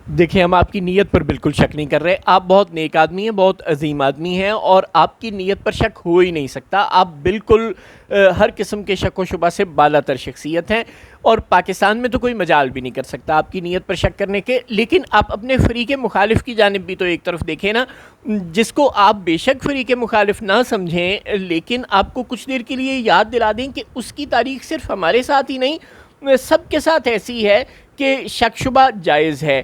دیکھیں، ہم آپ کی نیت پر بالکل شک نہیں کر رہے. آپ بہت نیک آدمی ہیں، بہت عظیم آدمی ہیں، اور آپ کی نیت پر شک ہو ہی نہیں سکتا. آپ بالکل ہر قسم کے شک و شبہ سے بالا تر شخصیت ہیں، اور پاکستان میں تو کوئی مجال بھی نہیں کر سکتا آپ کی نیت پر شک کرنے کے. لیکن آپ اپنے فریق مخالف کی جانب بھی تو ایک طرف دیکھیں نا، جس کو آپ بے شک فریق مخالف نہ سمجھیں، لیکن آپ کو کچھ دیر کے لیے یاد دلا دیں کہ اس کی تاریخ صرف ہمارے ساتھ ہی نہیں، سب کے ساتھ ایسی ہے کہ شک شبہ جائز ہے.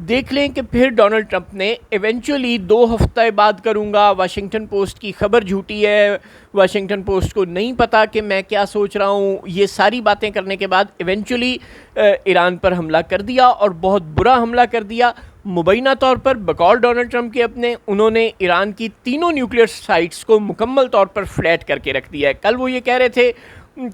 دیکھ لیں کہ پھر ڈونلڈ ٹرمپ نے ایونچولی 2 ہفتہ بعد کروں گا، واشنگٹن پوسٹ کی خبر جھوٹی ہے، واشنگٹن پوسٹ کو نہیں پتا کہ میں کیا سوچ رہا ہوں، یہ ساری باتیں کرنے کے بعد ایونچولی ایران پر حملہ کر دیا، اور بہت برا حملہ کر دیا. مبینہ طور پر بقول ڈونلڈ ٹرمپ کے اپنے، انہوں نے ایران کی تینوں نیوکلیئر سائٹس کو مکمل طور پر فلیٹ کر کے رکھ دیا ہے. کل وہ یہ کہہ رہے تھے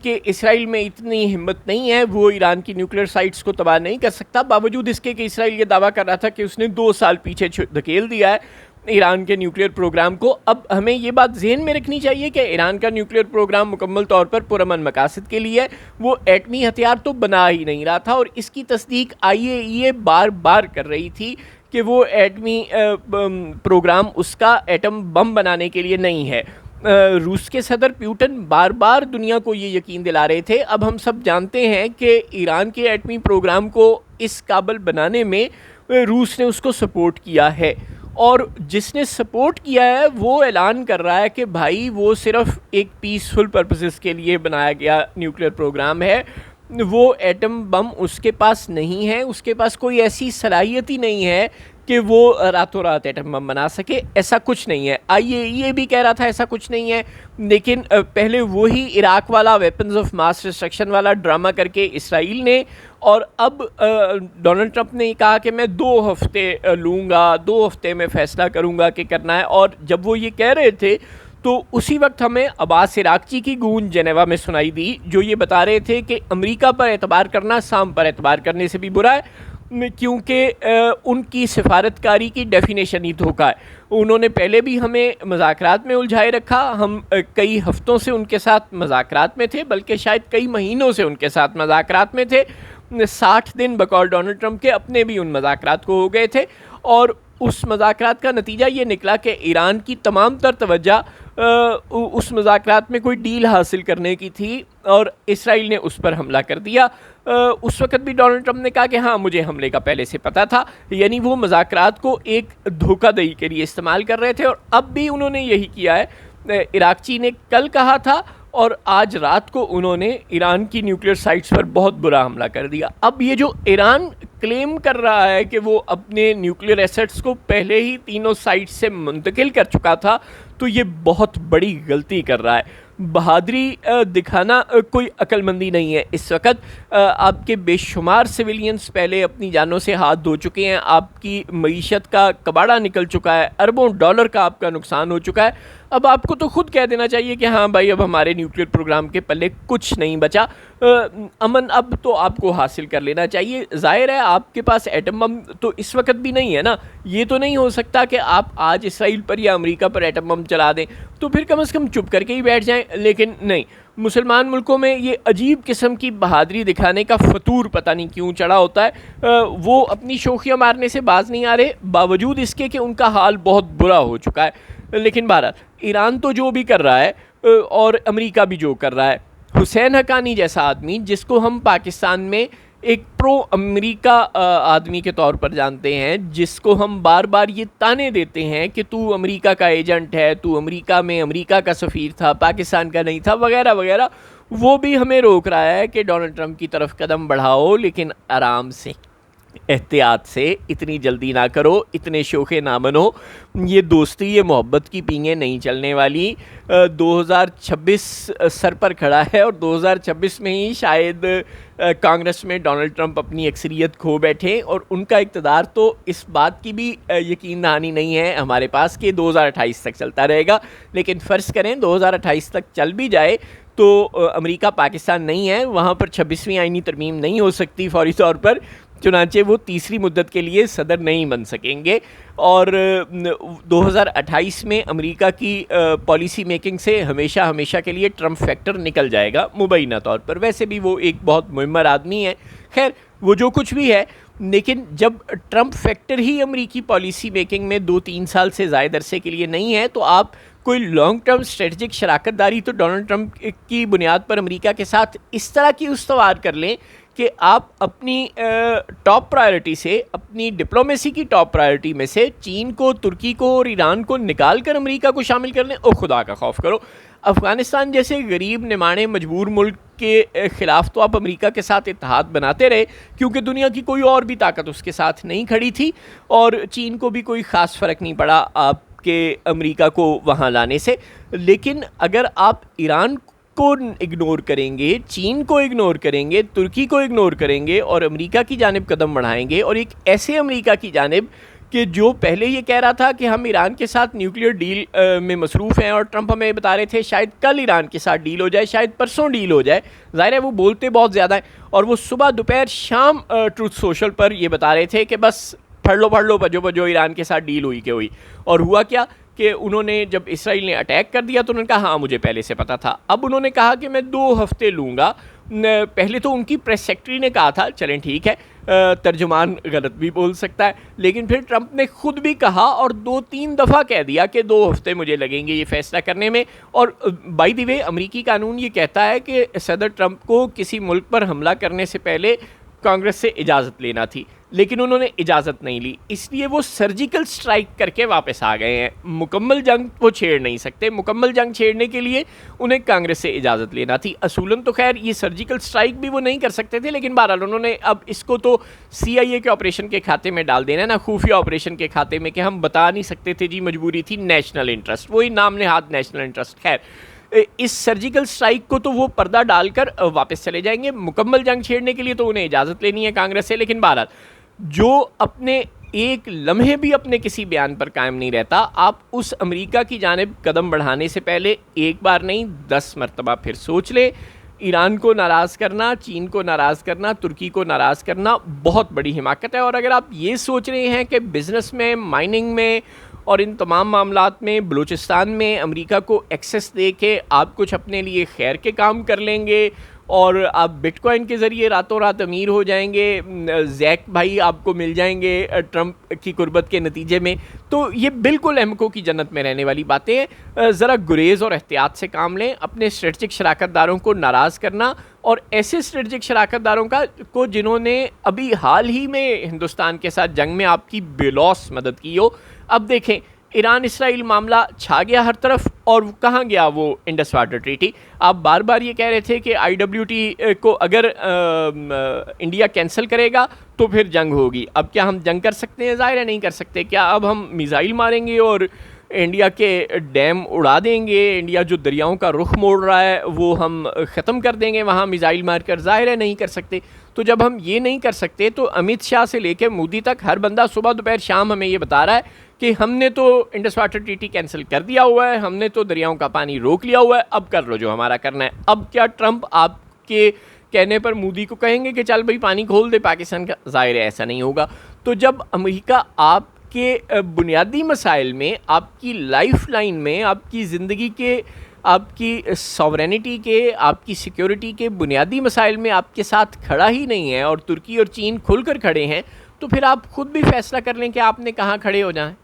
کہ اسرائیل میں اتنی ہمت نہیں ہے، وہ ایران کی نیوکلیئر سائٹس کو تباہ نہیں کر سکتا، باوجود اس کے کہ اسرائیل یہ دعویٰ کر رہا تھا کہ اس نے 2 سال پیچھے دھکیل دیا ہے ایران کے نیوکلیئر پروگرام کو. اب ہمیں یہ بات ذہن میں رکھنی چاہیے کہ ایران کا نیوکلیئر پروگرام مکمل طور پر پرامن مقاصد کے لیے، وہ ایٹمی ہتھیار تو بنا ہی نہیں رہا تھا، اور اس کی تصدیق IAEA بار بار کر رہی تھی کہ وہ ایٹمی پروگرام اس کا ایٹم بم بنانے کے لیے نہیں ہے. روس کے صدر پیوٹن بار بار دنیا کو یہ یقین دلا رہے تھے. اب ہم سب جانتے ہیں کہ ایران کے ایٹمی پروگرام کو اس قابل بنانے میں روس نے اس کو سپورٹ کیا ہے، اور جس نے سپورٹ کیا ہے وہ اعلان کر رہا ہے کہ بھائی وہ صرف ایک پیسفل پرپسز کے لیے بنایا گیا نیوکلیئر پروگرام ہے، وہ ایٹم بم اس کے پاس نہیں ہے، اس کے پاس کوئی ایسی صلاحیت ہی نہیں ہے کہ وہ راتوں رات ایٹم بم بنا سکے. ایسا کچھ نہیں ہے. IAEA بھی کہہ رہا تھا ایسا کچھ نہیں ہے، لیکن پہلے وہی عراق والا ویپنز آف ماس ڈسٹرکشن والا ڈرامہ کر کے اسرائیل نے، اور اب ڈونلڈ ٹرمپ نے کہا کہ میں 2 ہفتے لوں گا، 2 ہفتے میں فیصلہ کروں گا کہ کرنا ہے. اور جب وہ یہ کہہ رہے تھے تو اسی وقت ہمیں عباس عراقچی کی گونج جنیوا میں سنائی دی، جو یہ بتا رہے تھے کہ امریکہ پر اعتبار کرنا سام پر اعتبار کرنے سے بھی برا ہے، کیونکہ ان کی سفارتکاری کی ڈیفینیشن ہی دھوکہ ہے. انہوں نے پہلے بھی ہمیں مذاکرات میں الجھائے رکھا، ہم کئی ہفتوں سے ان کے ساتھ مذاکرات میں تھے، بلکہ شاید کئی مہینوں سے ان کے ساتھ مذاکرات میں تھے. 60 دن بقول ڈونلڈ ٹرمپ کے اپنے بھی ان مذاکرات کو ہو گئے تھے، اور اس مذاکرات کا نتیجہ یہ نکلا کہ ایران کی تمام تر توجہ اس مذاکرات میں کوئی ڈیل حاصل کرنے کی تھی، اور اسرائیل نے اس پر حملہ کر دیا. اس وقت بھی ڈونلڈ ٹرمپ نے کہا کہ ہاں مجھے حملے کا پہلے سے پتا تھا، یعنی وہ مذاکرات کو ایک دھوکہ دہی کے لیے استعمال کر رہے تھے، اور اب بھی انہوں نے یہی کیا ہے. عراقچی نے کل کہا تھا، اور آج رات کو انہوں نے ایران کی نیوکلیئر سائٹس پر بہت برا حملہ کر دیا. اب یہ جو ایران کلیم کر رہا ہے کہ وہ اپنے نیوکلیئر ایسٹس کو پہلے ہی تینوں سائٹ سے منتقل کر چکا تھا، تو یہ بہت بڑی غلطی کر رہا ہے. بہادری دکھانا کوئی عقل مندی نہیں ہے. اس وقت آپ کے بے شمار سویلینز پہلے اپنی جانوں سے ہاتھ دھو چکے ہیں، آپ کی معیشت کا کباڑا نکل چکا ہے، اربوں ڈالر کا آپ کا نقصان ہو چکا ہے. اب آپ کو تو خود کہہ دینا چاہیے کہ ہاں بھائی اب ہمارے نیوکلیئر پروگرام کے پلے کچھ نہیں بچا، امن اب تو آپ کو حاصل کر لینا چاہیے. ظاہر ہے آپ کے پاس ایٹم بم تو اس وقت بھی نہیں ہے نا، یہ تو نہیں ہو سکتا کہ آپ آج اسرائیل پر یا امریکہ پر ایٹم بم چلا دیں، تو پھر کم از کم چپ کر کے ہی بیٹھ جائیں. لیکن نہیں، مسلمان ملکوں میں یہ عجیب قسم کی بہادری دکھانے کا فطور پتہ نہیں کیوں چڑھا ہوتا ہے. وہ اپنی شوخیاں مارنے سے باز نہیں آ رہے، باوجود اس کے کہ ان کا حال بہت برا ہو چکا ہے. لیکن بہرحال ایران تو جو بھی کر رہا ہے اور امریکہ بھی جو کر رہا ہے، حسین حقانی جیسا آدمی جس کو ہم پاکستان میں ایک پرو امریکہ آدمی کے طور پر جانتے ہیں، جس کو ہم بار بار یہ تانے دیتے ہیں کہ تو امریکہ کا ایجنٹ ہے، تو امریکہ میں امریکہ کا سفیر تھا، پاکستان کا نہیں تھا، وغیرہ وغیرہ، وہ بھی ہمیں روک رہا ہے کہ ڈونلڈ ٹرمپ کی طرف قدم بڑھاؤ، لیکن آرام سے، احتیاط سے، اتنی جلدی نہ کرو، اتنے شوخے نہ بنو. یہ دوستی، یہ محبت کی پینگیں نہیں چلنے والی. 2026 سر پر کھڑا ہے، اور 2026 میں ہی شاید کانگریس میں ڈونلڈ ٹرمپ اپنی اکثریت کھو بیٹھے، اور ان کا اقتدار تو اس بات کی بھی یقین دہانی نہیں ہے ہمارے پاس کہ 2028 تک چلتا رہے گا. لیکن فرض کریں 2028 تک چل بھی جائے تو امریکہ پاکستان نہیں ہے، وہاں پر 26ویں آئینی ترمیم نہیں ہو سکتی فوری طور پر، چنانچہ وہ تیسری مدت کے لیے صدر نہیں بن سکیں گے. اور 2028 میں امریکہ کی پالیسی میکنگ سے ہمیشہ ہمیشہ کے لیے ٹرمپ فیکٹر نکل جائے گا مبینہ طور پر. ویسے بھی وہ ایک بہت معمر آدمی ہے. خیر وہ جو کچھ بھی ہے، لیکن جب ٹرمپ فیکٹر ہی امریکی پالیسی میکنگ میں 2-3 سال سے زائد عرصے کے لیے نہیں ہے، تو آپ کوئی لانگ ٹرم اسٹریٹجک شراکت داری تو ڈونلڈ ٹرمپ کی بنیاد پر امریکہ کے ساتھ اس طرح کی استوار کر لیں کہ آپ اپنی ٹاپ پرائرٹی سے، اپنی ڈپلومیسی کی ٹاپ پرائرٹی میں سے چین کو، ترکی کو اور ایران کو نکال کر امریکہ کو شامل کر لیں۔ او خدا کا خوف کرو، افغانستان جیسے غریب نمانے مجبور ملک کے خلاف تو آپ امریکہ کے ساتھ اتحاد بناتے رہے، کیونکہ دنیا کی کوئی اور بھی طاقت اس کے ساتھ نہیں کھڑی تھی، اور چین کو بھی کوئی خاص فرق نہیں پڑا آپ کے امریکہ کو وہاں لانے سے۔ لیکن اگر آپ ایران کو اگنور کریں گے، چین کو اگنور کریں گے، ترکی کو اگنور کریں گے اور امریکہ کی جانب قدم بڑھائیں گے، اور ایک ایسے امریکہ کی جانب کہ جو پہلے یہ کہہ رہا تھا کہ ہم ایران کے ساتھ نیوکلیئر ڈیل میں مصروف ہیں، اور ٹرمپ ہمیں بتا رہے تھے شاید کل ایران کے ساتھ ڈیل ہو جائے، شاید پرسوں ڈیل ہو جائے، ظاہر ہے وہ بولتے بہت زیادہ ہیں، اور وہ صبح دوپہر شام ٹروتھ سوشل پر یہ بتا رہے تھے کہ بس پڑھ لو بجو ایران کے ساتھ ڈیل ہوئی کہ ہوئی۔ اور ہوا کیا کہ انہوں نے جب اسرائیل نے اٹیک کر دیا تو انہوں نے کہا ہاں مجھے پہلے سے پتا تھا۔ اب انہوں نے کہا کہ میں 2 ہفتے لوں گا۔ پہلے تو ان کی پریس سیکٹری نے کہا تھا، چلیں ٹھیک ہے، ترجمان غلط بھی بول سکتا ہے، لیکن پھر ٹرمپ نے خود بھی کہا اور 2-3 دفعہ کہہ دیا کہ 2 ہفتے مجھے لگیں گے یہ فیصلہ کرنے میں۔ اور بائی دی وے امریکی قانون یہ کہتا ہے کہ صدر ٹرمپ کو کسی ملک پر حملہ کرنے سے پہلے کانگریس سے اجازت لینا تھی، لیکن انہوں نے اجازت نہیں لی، اس لیے وہ سرجیکل سٹرائک کر کے واپس آ گئے ہیں۔ مکمل جنگ وہ چھیڑ نہیں سکتے، مکمل جنگ چھیڑنے کے لیے انہیں کانگریس سے اجازت لینا تھی۔ اصولاً تو خیر یہ سرجیکل سٹرائک بھی وہ نہیں کر سکتے تھے، لیکن بہرحال انہوں نے اب اس کو تو CIA کے آپریشن کے کھاتے میں ڈال دینا ہے نا، خفیہ آپریشن کے کھاتے میں، کہ ہم بتا نہیں سکتے تھے جی مجبوری تھی، نیشنل انٹرسٹ، وہی نام نہاد نیشنل انٹرسٹ۔ خیر اس سرجیکل سٹرائک کو تو وہ پردہ ڈال کر واپس چلے جائیں گے، مکمل جنگ چھیڑنے کے لیے تو انہیں اجازت لینی ہے کانگریس سے۔ لیکن بہرحال جو اپنے ایک لمحے بھی اپنے کسی بیان پر قائم نہیں رہتا، آپ اس امریکہ کی جانب قدم بڑھانے سے پہلے ایک بار نہیں 10 مرتبہ پھر سوچ لیں۔ ایران کو ناراض کرنا، چین کو ناراض کرنا، ترکی کو ناراض کرنا بہت بڑی حماقت ہے، اور اگر آپ یہ سوچ رہے ہیں کہ بزنس میں، مائننگ میں اور ان تمام معاملات میں بلوچستان میں امریکہ کو ایکسس دے کے آپ کچھ اپنے لیے خیر کے کام کر لیں گے اور آپ بٹ کوائن کے ذریعے راتوں رات امیر ہو جائیں گے، زیک بھائی آپ کو مل جائیں گے ٹرمپ کی قربت کے نتیجے میں، تو یہ بالکل احمقوں کی جنت میں رہنے والی باتیں ہیں۔ ذرا گریز اور احتیاط سے کام لیں۔ اپنے اسٹریٹجک شراکت داروں کو ناراض کرنا، اور ایسے اسٹریٹجک شراکت داروں کو جنہوں نے ابھی حال ہی میں ہندوستان کے ساتھ جنگ میں آپ کی بے لوث مدد کی ہو۔ اب دیکھیں ایران اسرائیل معاملہ چھا گیا ہر طرف، اور کہاں گیا وہ انڈس واٹر ٹریٹی؟ آپ بار بار یہ کہہ رہے تھے کہ IWT کو اگر انڈیا کینسل کرے گا تو پھر جنگ ہوگی۔ اب کیا ہم جنگ کر سکتے ہیں؟ ظاہر ہے نہیں کر سکتے۔ کیا اب ہم میزائل ماریں گے اور انڈیا کے ڈیم اڑا دیں گے؟ انڈیا جو دریاؤں کا رخ موڑ رہا ہے وہ ہم ختم کر دیں گے وہاں میزائل مار کر؟ ظاہر ہے نہیں کر سکتے۔ تو جب ہم یہ نہیں کر سکتے تو امت شاہ سے لے کے مودی تک ہر بندہ صبح دوپہر شام ہمیں یہ بتا رہا ہے کہ ہم نے تو انڈس واٹر ٹریٹی کینسل کر دیا ہوا ہے، ہم نے تو دریاؤں کا پانی روک لیا ہوا ہے، اب کر لو جو ہمارا کرنا ہے۔ اب کیا ٹرمپ آپ کے کہنے پر مودی کو کہیں گے کہ چل بھائی پانی کھول دے پاکستان کا؟ ظاہر ہے ایسا نہیں ہوگا۔ تو جب امریکہ آپ کے بنیادی مسائل میں، آپ کی لائف لائن میں، آپ کی زندگی کے، آپ کی ساورینٹی کے، آپ کی سیکیورٹی کے بنیادی مسائل میں آپ کے ساتھ کھڑا ہی نہیں ہے، اور ترکی اور چین کھل کر کھڑے ہیں، تو پھر آپ خود بھی فیصلہ کر لیں کہ آپ نے کہاں کھڑے ہو جائیں۔